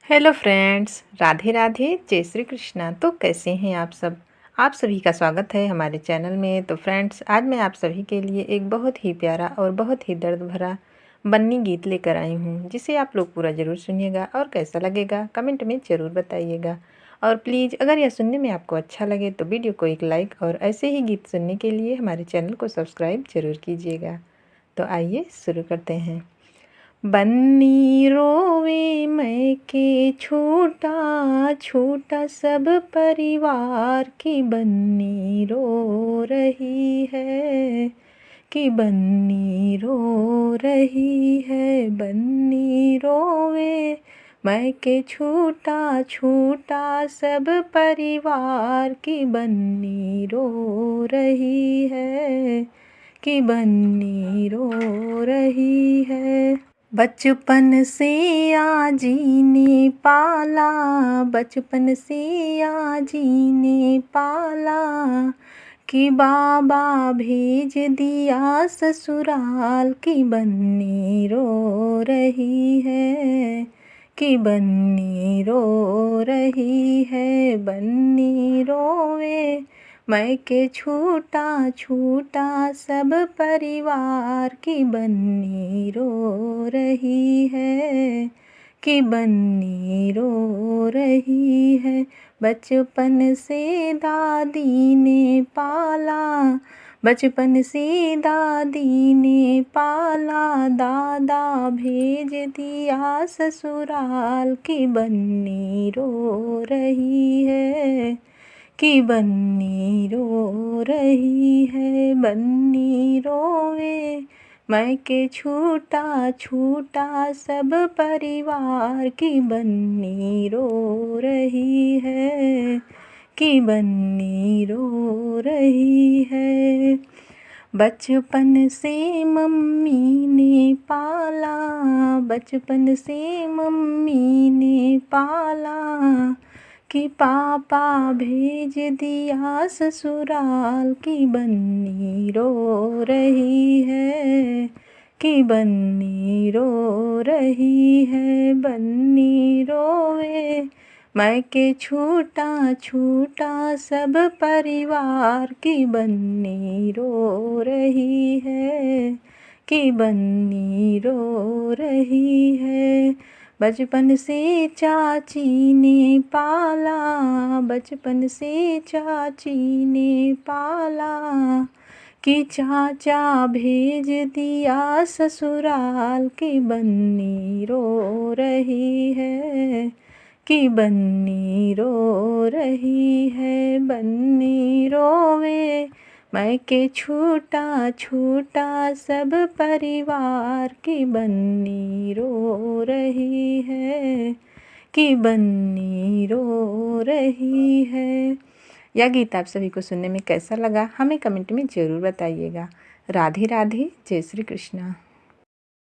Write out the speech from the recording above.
Hello friends, Radhe Radhe, जय श्री कृष्णा। तो कैसे हैं आप सब? आप सभी का स्वागत है हमारे चैनल में। तो फ्रेंड्स, आज मैं आप सभी के लिए एक बहुत ही प्यारा और बहुत ही दर्द भरा बन्नी गीत लेकर आई हूँ, जिसे आप लोग पूरा ज़रूर सुनिएगा और कैसा लगेगा कमेंट में ज़रूर बताइएगा। और प्लीज़ अगर यह सुनने में आपको अच्छा लगे तो वीडियो को एक लाइक और ऐसे ही गीत सुनने के लिए हमारे चैनल को सब्सक्राइब ज़रूर कीजिएगा। तो आइए शुरू करते हैं। बन्नी रोवे मैके छोटा छोटा सब परिवार की बन्नी रो रही है, कि बन्नी रो रही है। बन्नी रोवे मैके छोटा छोटा सब परिवार की बन्नी रो रही है, कि बन्नी रो रही है। बचपन से आजी ने पाला, बचपन से आजी ने पाला, कि बाबा भेज दिया ससुराल की बन्नी रो रही है, कि बन्नी रो रही है। बन्नी रोवे मैके छूटा छूटा सब परिवार की बन्नी रो रही है, कि बन्नी रो रही है। बचपन से दादी ने पाला, बचपन से दादी ने पाला, दादा भेज दिया ससुराल की बन्नी रो रही है, कि बन्नी रो रही है। बन्नी रोवे मैके छूटा छूटा सब परिवार की बन्नी रो रही है, कि बन्नी रो रही है। बचपन से मम्मी ने पाला, बचपन से मम्मी ने पाला, कि पापा भेज दिया ससुराल की बन्नी रो रही है, कि बन्नी रो रही है। बन्नी रोवे मैके छूटा छूटा सब परिवार की बन्नी रो रही है, कि बन्नी रो रही है। बचपन से चाची ने पाला, बचपन से चाची ने पाला, कि चाचा भेज दिया ससुराल की बन्नी रो रही है, कि बन्नी रो रही है। बन्नी रोवे मैके छूटा छूटा सब परिवार की बन्नी रो रही है, कि बन्नी रो रही है। यह गीत आप सभी को सुनने में कैसा लगा हमें कमेंट में ज़रूर बताइएगा। राधे राधे, जय श्री कृष्णा।